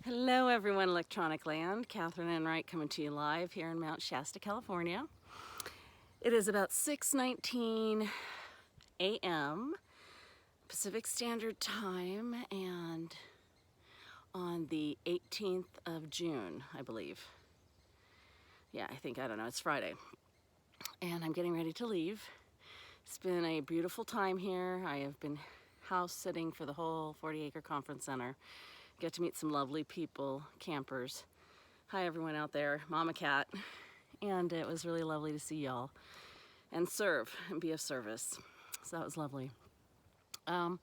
Hello everyone, Electronic Land. Catherine Enright coming to you live here in Mount Shasta, California. It is about 6:19 a.m. Pacific Standard Time, and on the 18th of June, I believe. Yeah, I don't know, it's Friday. And I'm getting ready to leave. It's been a beautiful time here. I have been house sitting for the whole 40-acre conference center. Get to meet some lovely people, campers. Hi everyone out there, Mama Cat. And it was really lovely to see y'all and serve and be of service. So that was lovely. I'd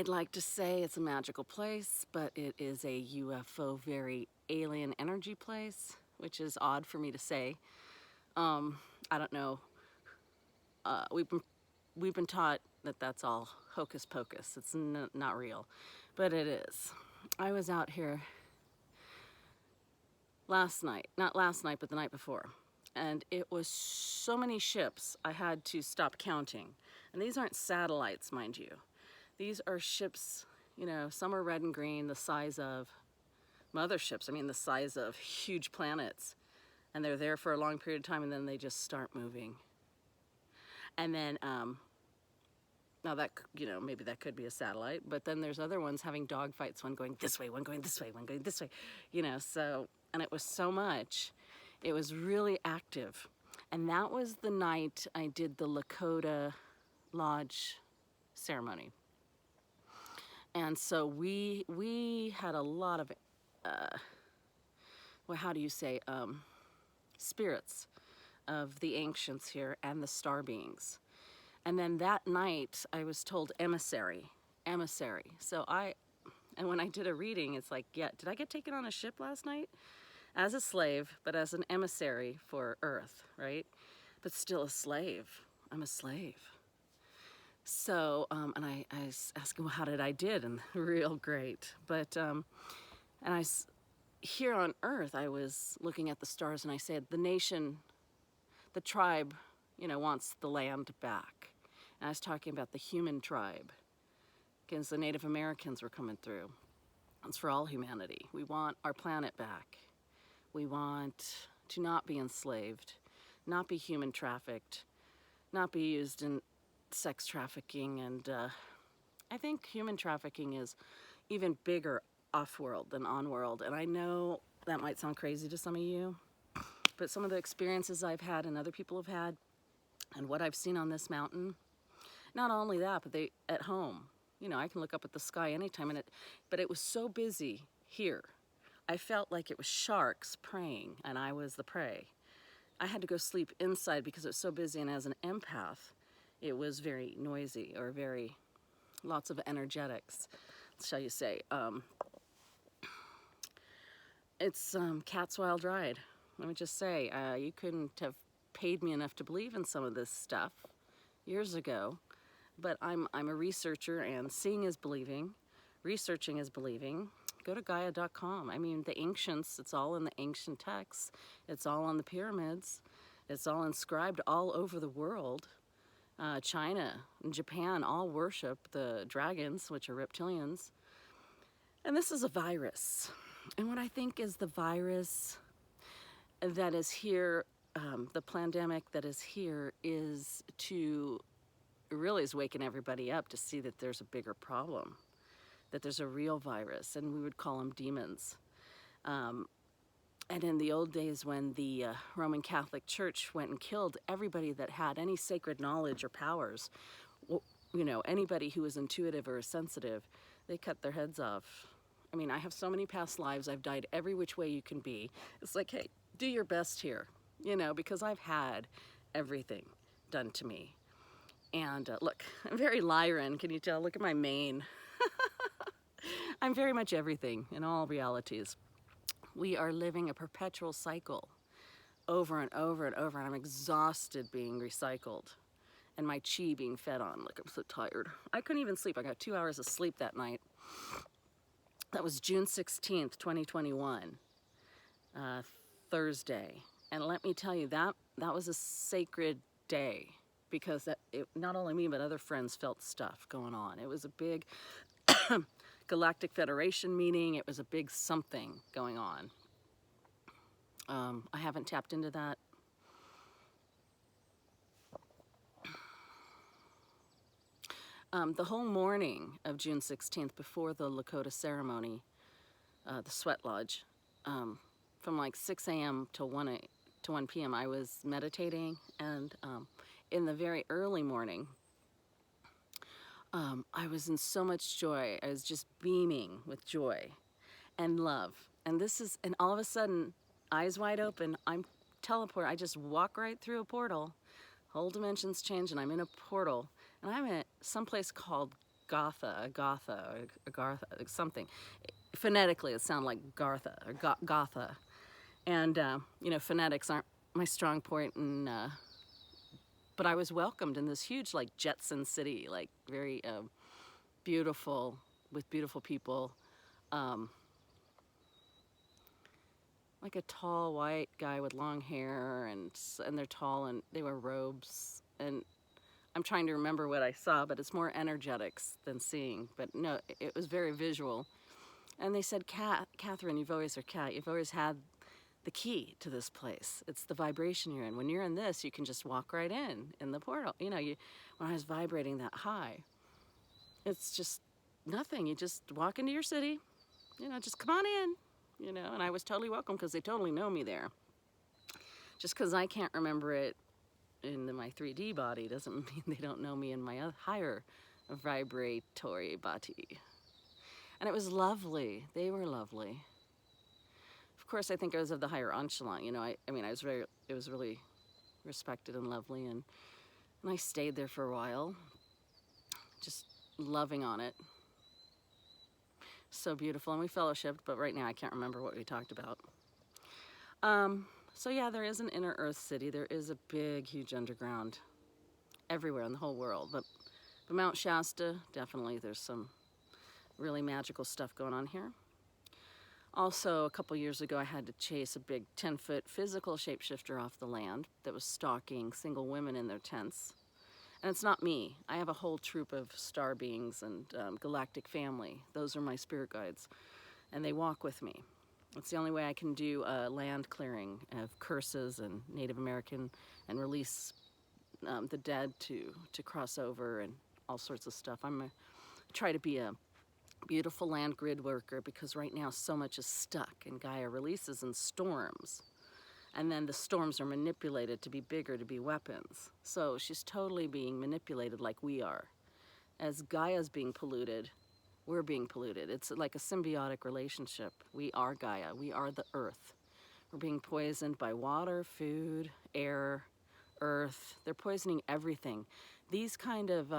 like to say it's a magical place, but it is a UFO, very alien energy place, which is odd for me to say. I don't know. We've been taught that that's all hocus pocus. It's not real, but it is. I was out here last night, not last night, but the night before. And it was so many ships, I had to stop counting. And these aren't satellites, mind you. These are ships, you know, some are red and green, the size of motherships. I mean, the size of huge planets. And they're there for a long period of time, and then they just start moving. And then, now that, you know, maybe that could be a satellite, but then there's other ones having dogfights, one going this way, one going this way, one going this way, you know, so, and it was so much. It was really active. And that was the night I did the Lakota Lodge ceremony. And so we had a lot of, well, how do you say, spirits of the ancients here and the star beings. And then that night I was told emissary. So and when I did a reading, it's like, yeah, did I get taken on a ship last night? As a slave, but as an emissary for Earth, right? But still a slave. I'm a slave. So, and I was asking, well, how did I did? And real great. But, here on Earth, I was looking at the stars and I said, the nation, the tribe, you know, wants the land back. And I was talking about the human tribe, because the Native Americans were coming through. It's for all humanity. We want our planet back. We want to not be enslaved, not be human trafficked, not be used in sex trafficking. And I think human trafficking is even bigger off-world than on-world. And I know that might sound crazy to some of you, but some of the experiences I've had and other people have had and what I've seen on this mountain, not only that, but they at home, you know, I can look up at the sky anytime, but it was so busy here. I felt like it was sharks preying and I was the prey. I had to go sleep inside because it was so busy, and as an empath, it was very noisy, or very, lots of energetics, shall you say. It's cat's wild ride. Let me just say, you couldn't have paid me enough to believe in some of this stuff years ago, but I'm a researcher, and seeing is believing, researching is believing. Go to Gaia.com. I mean, the ancients, it's all in the ancient texts. It's all on the pyramids. It's all inscribed all over the world. China and Japan all worship the dragons, which are reptilians. And this is a virus. And what I think is the virus that is here, the pandemic that is here, is waking everybody up to see that there's a bigger problem, that there's a real virus, and we would call them demons. And in the old days, when the Roman Catholic Church went and killed everybody that had any sacred knowledge or powers, you know, anybody who was intuitive or sensitive, they cut their heads off. I mean, I have so many past lives. I've died every which way you can be. It's like, hey, do your best here, you know, because I've had everything done to me. And look, I'm very Lyran, can you tell? Look at my mane. I'm very much everything in all realities. We are living a perpetual cycle over and over and over, and I'm exhausted being recycled and my chi being fed on. Look, I'm so tired. I couldn't even sleep. I got 2 hours of sleep that night. That was June 16th, 2021, Thursday. And let me tell you, that was a sacred day, because not only me, but other friends felt stuff going on. It was a big Galactic Federation meeting. It was a big something going on. I haven't tapped into that. The whole morning of June 16th, before the Lakota ceremony, the sweat lodge, from like 6 a.m. to 1 p.m. I was meditating, and in the very early morning, I was in so much joy. I was just beaming with joy and love. And all of a sudden, eyes wide open, I'm teleported. I just walk right through a portal. Whole dimensions change, and I'm in a portal. And I'm at some place called Gotha, something. Phonetically, it sounds like Gartha or Gotha. And, you know, phonetics aren't my strong point. But I was welcomed in this huge, like, Jetson city, like, very beautiful, with beautiful people. Like a tall white guy with long hair, and they're tall, and they wear robes. And I'm trying to remember what I saw, but it's more energetics than seeing. But no, it was very visual. And they said, Catherine, you've always had the key to this place. It's the vibration you're in. When you're in this, you can just walk right in the portal. You know, when I was vibrating that high, it's just nothing. You just walk into your city, you know, just come on in, you know. And I was totally welcome because they totally know me there. Just because I can't remember it in my 3D body doesn't mean they don't know me in my higher vibratory body. And it was lovely. They were lovely. Of course, I think I was of the higher echelon. You know, I mean, it was really respected and lovely, and I stayed there for a while, just loving on it. So beautiful, and we fellowshipped, but right now I can't remember what we talked about. So yeah, there is an inner earth city. There is a big, huge underground everywhere in the whole world, but Mount Shasta, definitely there's some really magical stuff going on here. Also, a couple years ago, I had to chase a big 10-foot physical shapeshifter off the land that was stalking single women in their tents. And it's not me. I have a whole troop of star beings and galactic family. Those are my spirit guides, and they walk with me. It's the only way I can do a land clearing of curses and Native American, and release the dead to cross over and all sorts of stuff. Try to be a beautiful land grid worker, because right now so much is stuck, and Gaia releases in storms, and then the storms are manipulated to be bigger, to be weapons. So she's totally being manipulated like we are. As Gaia's being polluted, we're being polluted. It's like a symbiotic relationship. We are Gaia. We are the earth. We're being poisoned by water, food, air, earth. They're poisoning everything. These kind of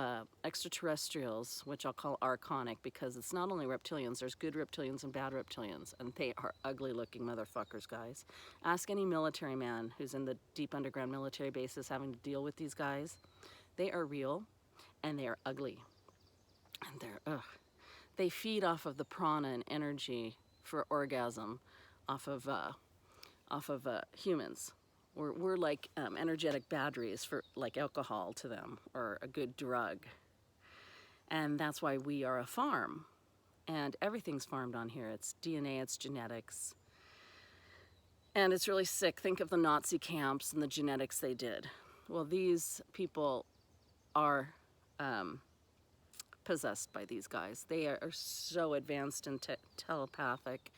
extraterrestrials, which I'll call archonic, because it's not only reptilians, there's good reptilians and bad reptilians, and they are ugly looking motherfuckers, guys. Ask any military man who's in the deep underground military bases having to deal with these guys. They are real, and they are ugly. And they feed off of the prana and energy for orgasm off of humans. We're like energetic batteries for like alcohol to them, or a good drug. And that's why we are a farm. And everything's farmed on here. It's DNA, it's genetics. And it's really sick. Think of the Nazi camps and the genetics they did. Well, these people are possessed by these guys. They are so advanced in telepathic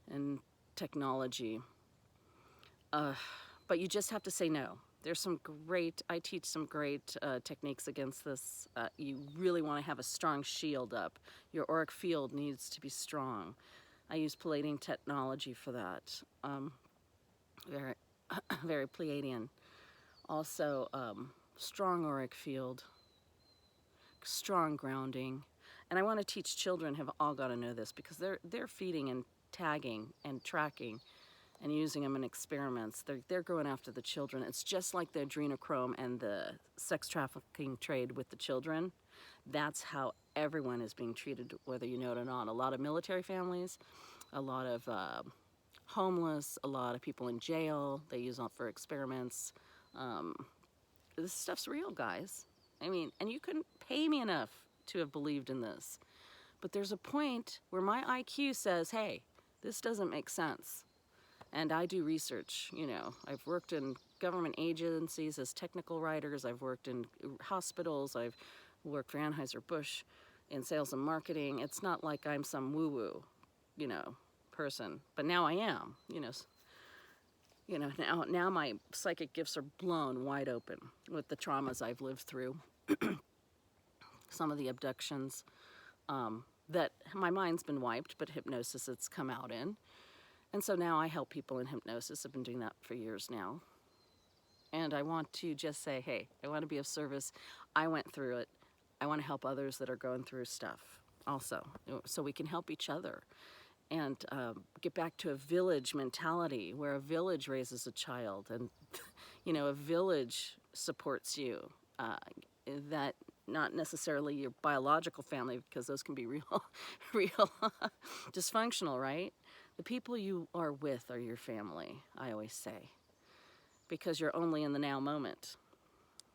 and technology. But you just have to say no. There's I teach some great techniques against this. You really want to have a strong shield up. Your auric field needs to be strong. I use Palladian technology for that. Very, very Pleiadian. Also, strong auric field, strong grounding. And I want to teach children, have all got to know this, because they're feeding and tagging and tracking and using them in experiments. They're going after the children. It's just like the adrenochrome and the sex trafficking trade with the children. That's how everyone is being treated, whether you know it or not. A lot of military families, a lot of homeless, a lot of people in jail. They use it for experiments. This stuff's real, guys. I mean, and you couldn't pay me enough to have believed in this. But there's a point where my IQ says, hey, this doesn't make sense. And I do research, you know. I've worked in government agencies as technical writers. I've worked in hospitals. I've worked for Anheuser-Busch in sales and marketing. It's not like I'm some woo-woo, you know, person. But now I am, you know. Now my psychic gifts are blown wide open with the traumas I've lived through. Some of the abductions that my mind's been wiped, but hypnosis it's come out in. And so now I help people in hypnosis. I've been doing that for years now. And I want to just say, hey, I want to be of service. I went through it. I want to help others that are going through stuff also, so we can help each other and get back to a village mentality where a village raises a child and, you know, a village supports you. That not necessarily your biological family, because those can be real dysfunctional, right? The people you are with are your family, I always say, because you're only in the now moment.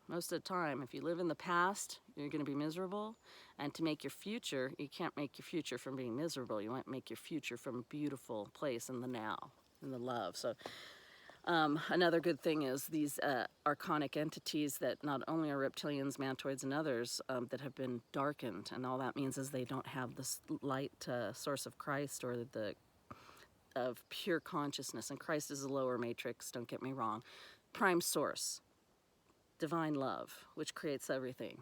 Most of the time, if you live in the past, you're going to be miserable. And to make your future, you can't make your future from being miserable. You want to make your future from a beautiful place in the now, in the love. So another good thing is these archonic entities that not only are reptilians, mantoids, and others that have been darkened. And all that means is they don't have this light source of Christ or of pure consciousness. And Christ is a lower matrix, don't get me wrong. Prime source, divine love, which creates everything.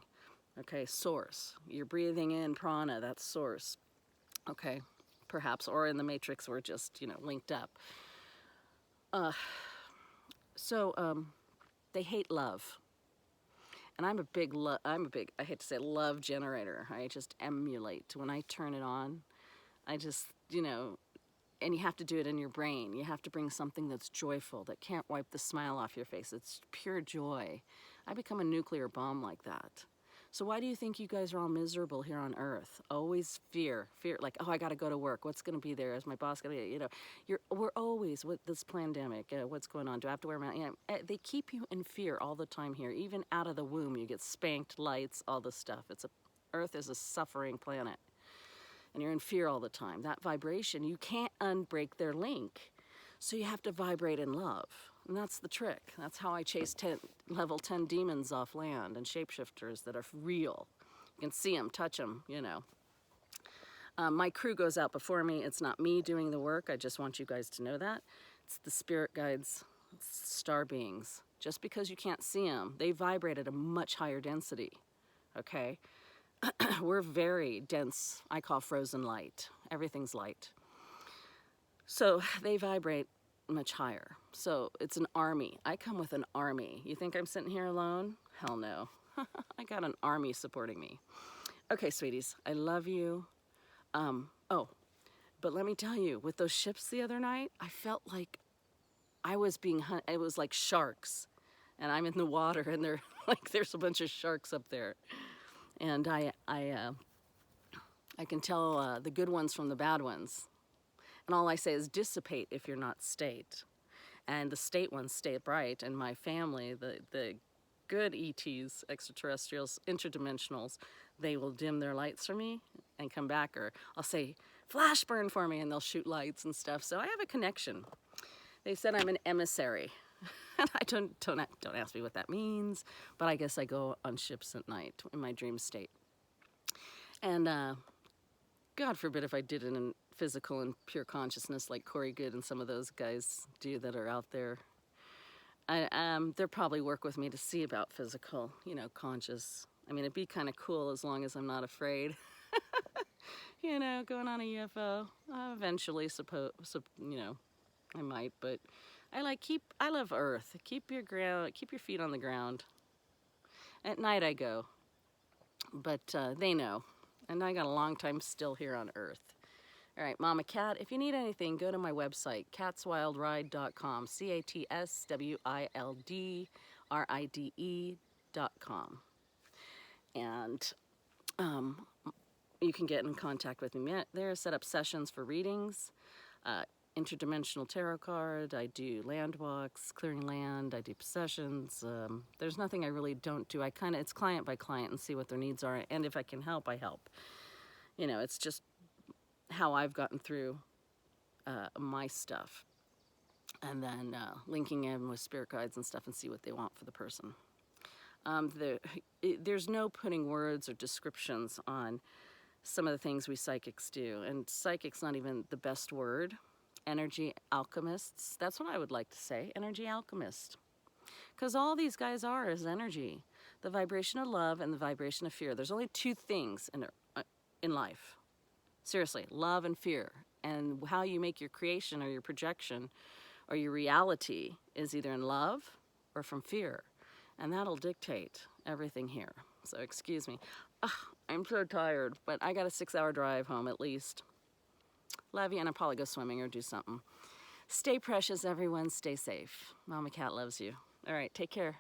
Okay, source. You're breathing in prana, that's source. Okay, perhaps, or in the matrix we're just, you know, linked up. They hate love. And I'm a big, I hate to say love generator. I just emulate. When I turn it on, I just, you know, and you have to do it in your brain. You have to bring something that's joyful, that can't wipe the smile off your face. It's pure joy. I become a nuclear bomb like that. So why do you think you guys are all miserable here on Earth? Always fear, like, oh, I got to go to work. What's going to be there? Is my boss going to, you know, we're always with this pandemic. What's going on? Do I have to wear a mask? You know, they keep you in fear all the time here. Even out of the womb, you get spanked, lights, all this stuff. Earth is a suffering planet. And you're in fear all the time. That vibration, you can't unbreak their link. So you have to vibrate in love. And that's the trick. That's how I chase level 10 demons off land and shapeshifters that are real. You can see them, touch them, you know. My crew goes out before me. It's not me doing the work. I just want you guys to know that. It's the spirit guides, star beings. Just because you can't see them, they vibrate at a much higher density, okay? We're very dense, I call frozen light. Everything's light. So they vibrate much higher. So it's an army. I come with an army. You think I'm sitting here alone? Hell no. I got an army supporting me. Okay, sweeties, I love you. Oh, but let me tell you, with those ships the other night, I felt like I was being hunted. It was like sharks. And I'm in the water and they're like, there's a bunch of sharks up there. And I can tell the good ones from the bad ones. And all I say is dissipate if you're not state. And the state ones stay bright. And my family, the good ETs, extraterrestrials, interdimensionals, they will dim their lights for me and come back. Or I'll say, flash burn for me, and they'll shoot lights and stuff. So I have a connection. They said I'm an emissary. And I don't ask me what that means, but I guess I go on ships at night in my dream state. And God forbid if I did it in physical and pure consciousness like Corey Good and some of those guys do that are out there. They'll probably work with me to see about physical, you know, conscious. I mean, it'd be kind of cool as long as I'm not afraid. You know, going on a UFO. Eventually, you know, I might, but I love Earth. Keep your feet on the ground. At night I go, but they know, and I got a long time still here on Earth. All right, Mama Cat, if you need anything, go to my website, catswildride.com, catswildride.com, and you can get in contact with me there, set up sessions for readings. Interdimensional tarot card, I do land walks, clearing land, I do possessions. There's nothing I really don't do. It's client by client and see what their needs are, and if I can help, I help. You know, it's just how I've gotten through my stuff. And then linking in with spirit guides and stuff and see what they want for the person. There's no putting words or descriptions on some of the things we psychics do. And psychic's not even the best word. Energy alchemists, that's what I would like to say, energy alchemist. Because all these guys are is energy. The vibration of love and the vibration of fear. There's only two things in life. Seriously, love and fear. And how you make your creation or your projection or your reality is either in love or from fear. And that'll dictate everything here. So excuse me. I'm so tired, but I got a 6-hour drive home at least. Love you, and I'll probably go swimming or do something. Stay precious, everyone. Stay safe. Mama Cat loves you. All right, take care.